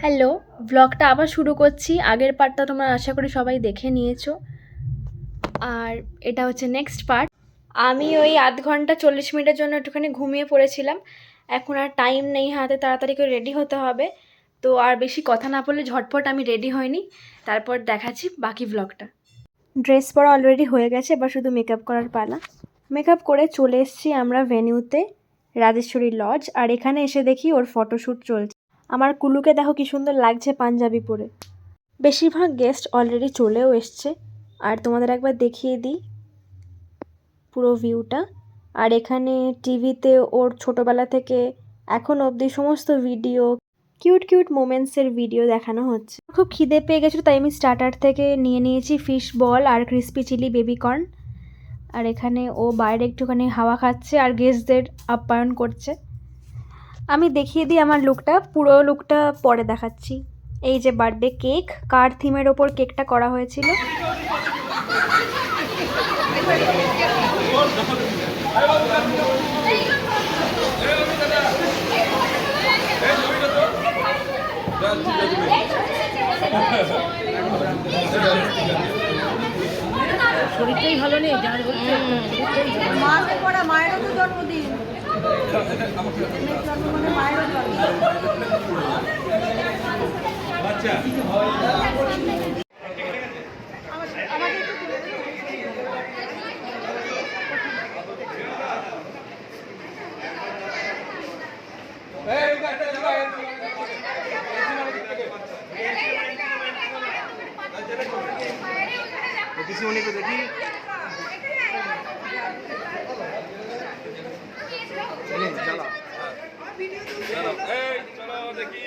Hello, ব্লগটা আবার শুরু করছি। আগের পার্টটা তোমরা আশা করি সবাই দেখে নিয়েছো, আর এটা হচ্ছে নেক্সট পার্ট। আমি ওই আধ ঘন্টা 40 মিনিটের জন্য একটুখানি ঘুমিয়ে পড়েছিলাম। এখন আর টাইম নেই হাতে, তাড়াতাড়ি করে রেডি হতে হবে। তো আর বেশি কথা না বললে ঝটপট আমি রেডি হয়নি, তারপর দেখাচ্ছি বাকি ব্লগটা। ড্রেস পরা অলরেডি হয়ে গেছে, এবার শুধু মেকআপ করার পালা। মেকআপ করে চলে এসেছি আমরা ভেন্যুতে, রাজেশ্বরী লজ। আর এখানে এসে দেখি ওর ফটোশ্যুট চলছে। আমার কুলুকে দেখো কি সুন্দর লাগছে পাঞ্জাবি পরে। বেশিরভাগ গেস্ট অলরেডি চলেও এসছে, আর তোমাদের একবার দেখিয়ে দিই পুরো ভিউটা। আর এখানে টিভিতে ওর ছোটোবেলা থেকে এখন অবধি সমস্ত ভিডিও, কিউট কিউট মোমেন্টসের ভিডিও দেখানো হচ্ছে। খুব খিদে পেয়ে গেছিলো, তাই আমি স্টার্টার থেকে নিয়ে নিয়েছি ফিশ বল আর ক্রিস্পি চিলি বেবিকর্ন। আর এখানে ও বাইরে একটুখানি হাওয়া খাচ্ছে আর গেস্টদের আপ্যায়ন করছে। আমি দেখিয়ে দিই আমার লুকটা, পুরো লুকটা পরে দেখাচ্ছি। এই যে বার্থডে কেক, কার থিমের ওপর কেকটা করা হয়েছিল। শরীরটাই ভালো নেই, যার হচ্ছে মাকে পড়া, মায়েরও তো জন্মদিন, মানে মায়েরও জন্মদিন। किसी होने को देखी चलो चलो चलो देखी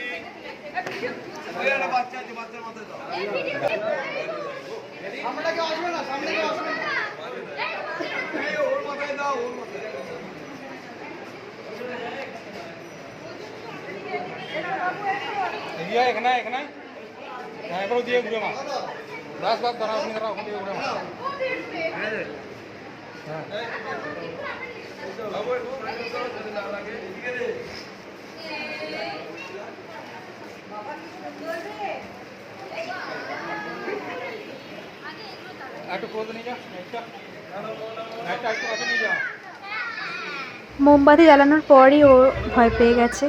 বাচ্চা আছে, বাচ্চার মাথায় দাও। সামনে কেউ আসবে না, সামনে কেউ আসবে না, ওর মাথায় দাও, ওর মাথায়। এখানে এখানে হ্যাঁ করে দিয়ে ঘুরে মা বাস বাস ধরা আপনি ধরা ওখানে ঘুরে মা একটু ক্লোজ নিয়ে যা, একটা একটু কাছে নিয়ে যা। মোমবাতি জ্বালানোর পরই ও ভয় পেয়ে গেছে।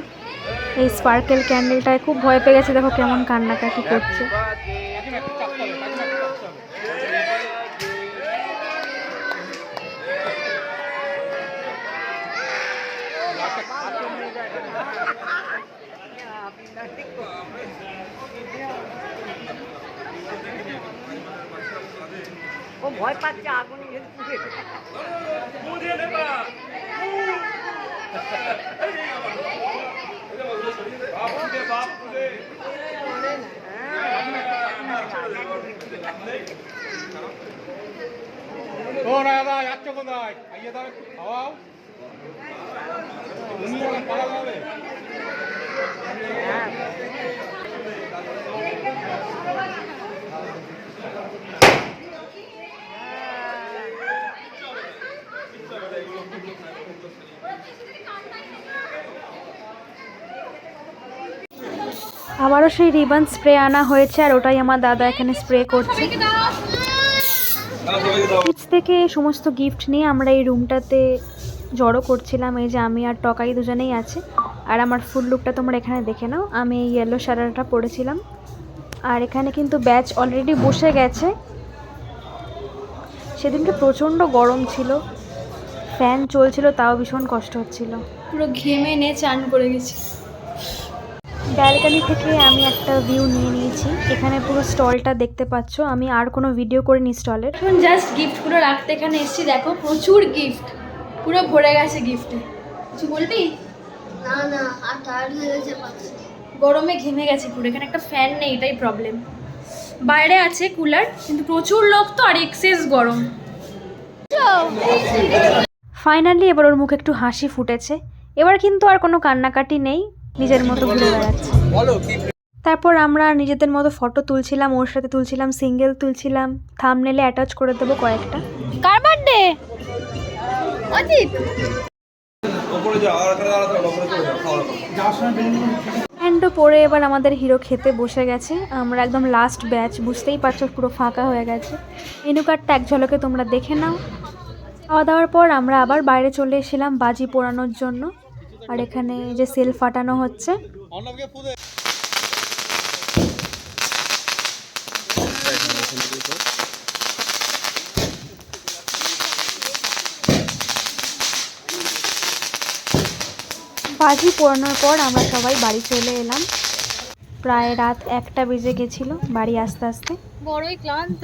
এই স্পার্কেল ক্যান্ডেলটায় খুব ভয় পেয়ে গেছে, দেখো কেমন কান্নাকাটি করছে। ও ভয় পাচ্ছে আগুন ও না দাদা যাচ্ছ কোথায়? আইয়ে দাও একটু খাওয়াও। তুমি পালা যাবে। আবারও সেই রিবন স্প্রে আনা হয়েছে, আর ওটাই আমার দাদা এখানে স্প্রে করছে। কিডস থেকে সমস্ত গিফট নিয়ে আমরা এই রুমটাতে জড়ো করছিলাম। এই যে আমি আর টকাই দুজনেই আছে। আর আমার ফুল লুকটা তোমরা এখানে দেখে নাও। আমি এই ইয়েলো শাড়িটা পরেছিলাম। আর এখানে কিন্তু ব্যাচ অলরেডি বসে গেছে। সেদিনকে প্রচণ্ড গরম ছিল, ফ্যান চলছিল, তাও ভীষণ কষ্ট হচ্ছিল। পুরো ঘেমে নিয়ে চান করে গেছি। ব্যালকনি থেকে আমি একটা ভিউ নিয়ে নিয়েছি। এখানে পুরো স্টলটা দেখতে পাচ্ছ। আমি আর কোনো ভিডিও করিনি স্টলের। এখন জাস্ট গিফটগুলো রাখতে এখানে এসেছি। দেখো প্রচুর গিফট, পুরো ভরে গেছে গিফটে। কিছু বলবি? না না, আর টায়ার্ড হয়ে গেছে, পাচ্ছি। গরমে ঘেমে গেছি পুরো। এখানে একটা ফ্যান নেই, এটাই প্রবলেম। বাইরে আছে কুলার, কিন্তু প্রচুর লোক তো, আর এক্সেস গরম। ফাইনালি এবার ওর মুখে একটু হাসি ফুটেছে। এবার কিন্তু আর কোনো কান্নাকাটি নেই, নিজের মতো ঘুরে বেড়াচ্ছে। তারপর আমরা নিজেদের মতো ফটো তুলছিলাম, ওর সাথে তুলছিলাম, সিঙ্গেল তুলছিলাম, থাম্বনেলে অ্যাটাচ করে দেবো কয়েকটা। কার বার্থডে? অজিত। ওপরে যাও, আর এখানে দাঁড়াতে হবে, ওপরে চলে যাও, খাওয়া দাওয়া। অ্যান্ড ঘন্টা পরে এবার আমাদের হিরো খেতে বসে গেছে। আমরা একদম লাস্ট ব্যাচ, বুঝতেই পারছো পুরো ফাঁকা হয়ে গেছে। মেনু কার্ডটা এক ঝলকে তোমরা দেখে নাও। খাওয়া দাওয়ার পর আমরা আবার বাইরে চলে এসেছিলাম বাজি পোড়ানোর জন্য। আর এখানে যে সেল ফাটানো হচ্ছে। বাজি পোড়ানোর পর আমরা সবাই বাড়ি চলে এলাম। প্রায় রাত 1টা বেজে গেছিল বাড়ি আসতে আসতে। বড়ই ক্লান্ত।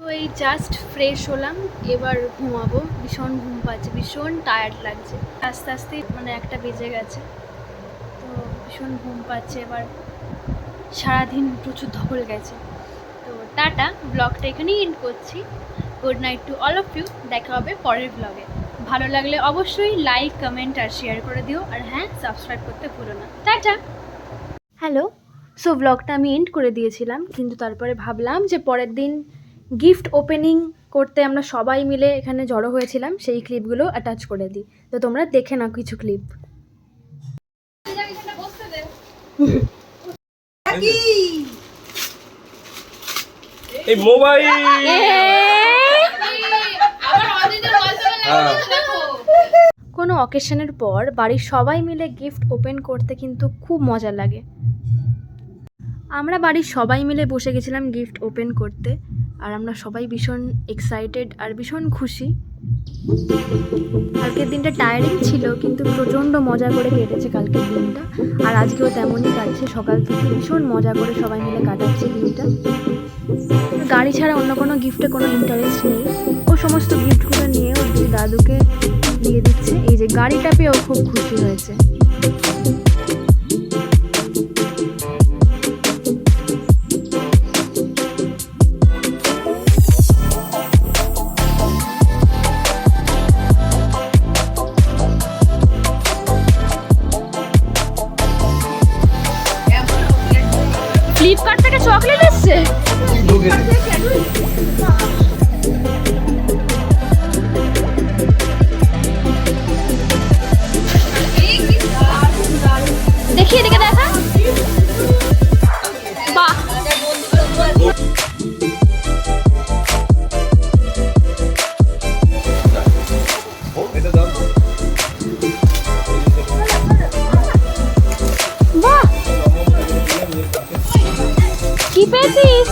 তো এই জাস্ট ফ্রেশ হলাম, এবার ঘুমাবো। ভীষণ ঘুম পাচ্ছে, ভীষণ টায়ার্ড লাগছে। আস্তে আস্তে মানে 1টা বেজে গেছে, তো ভীষণ ঘুম পাচ্ছে। এবার সারাদিন প্রচুর ধকল গেছে। তো টাটা, ব্লগটা এখানেই এন্ড করছি। Good night to all of you. দেখা হবে পরের ব্লগে। ভালো লাগলে অবশ্যই লাইক, কমেন্ট আর শেয়ার করে দিও। আর হ্যাঁ, সাবস্ক্রাইব করতে ভুলো না। টাটা। হ্যালো। সো ব্লগটা আমি এন্ড করে দিয়েছিলাম, কিন্তু তারপরে ভাবলাম যে পরের দিন গিফট ওপেনিং করতে আমরা সবাই মিলে এখানে জড়ো হয়েছিলাম, সেই ক্লিপগুলো অ্যাটাচ করে দিই। তো তোমরা দেখে নাও কিছু ক্লিপ। এই মোবাইল কোনো অকেশনের পর বাড়ির সবাই মিলে গিফট ওপেন করতে কিন্তু খুব মজা লাগে। আমরা বাড়ির সবাই মিলে বসে গেছিলাম গিফট ওপেন করতে, আর আমরা সবাই ভীষণ এক্সাইটেড আর ভীষণ খুশি। কালকের দিনটা টায়ারিং ছিল, কিন্তু প্রচণ্ড মজা করে কেটেছে কালকের দিনটা। আর আজকেও তেমনই কাটছে, সকাল থেকে ভীষণ মজা করে সবাই মিলে কাটাচ্ছে দিনটা। গাড়ি ছাড়া অন্য কোনো গিফটে কোনো ইন্টারেস্ট নেই। ও সমস্ত গিফটগুলো নিয়ে ওর দুই দাদুকে দিয়ে দিচ্ছে। এই যে গাড়িটা পেয়ে ও খুব খুশি হয়েছে। ফ্লিপকার্ট থেকে চকলেট এসছে। দেখি এদিকে দেখা। বাহ, বাহ, কি পেয়েছিস?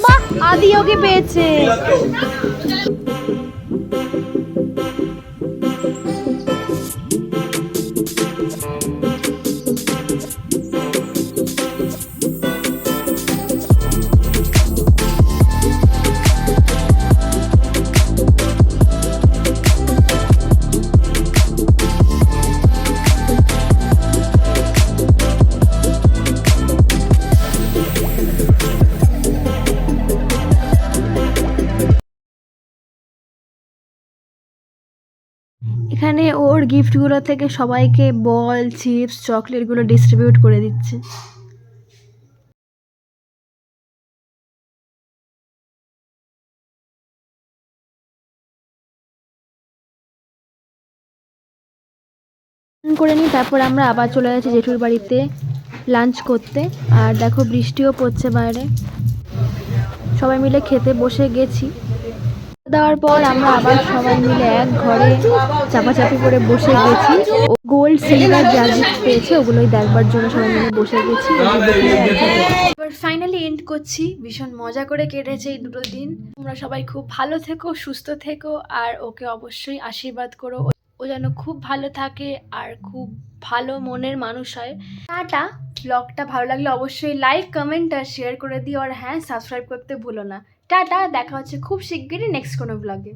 বাহ, আদি ওকে পেয়েছে। এখানে ওর গিফটগুলো থেকে সবাইকে বল, চিপস, চকলেটগুলো ডিস্ট্রিবিউট করে দিচ্ছে। করে নিই, তারপর আমরা আবার চলে যাচ্ছি জেঠুর বাড়িতে লাঞ্চ করতে। আর দেখো বৃষ্টিও পড়ছে বাইরে। সবাই মিলে খেতে বসে গেছি। দেওয়ার পর আমরা আবার সবাই মিলে এক ঘরে চাপাচাপি করে বসে গেছি। গোল্ড, সিলভার যা গিফট পেয়েছে ওগুলোই দেখবার জন্য সবাই মিলে বসে গেছি। এবার ফাইনালি এন্ড করছি। ভীষণ মজা করে কেটেছে এই দুটো দিন। তোমরা সবাই খুব ভালো থেকো, সুস্থ থেকো, আর ওকে অবশ্যই আশীর্বাদ করো ও যেন খুব ভালো থাকে আর খুব ভালো মনের মানুষ হয়। টাটা। ব্লগটা ভালো লাগলে অবশ্যই লাইক, কমেন্ট আর শেয়ার করে দিও। আর হ্যাঁ, সাবস্ক্রাইব করতে ভুলো না। টাটা, দেখা হচ্ছে খুব শিগগিরই নেক্সট কোনো ব্লগে।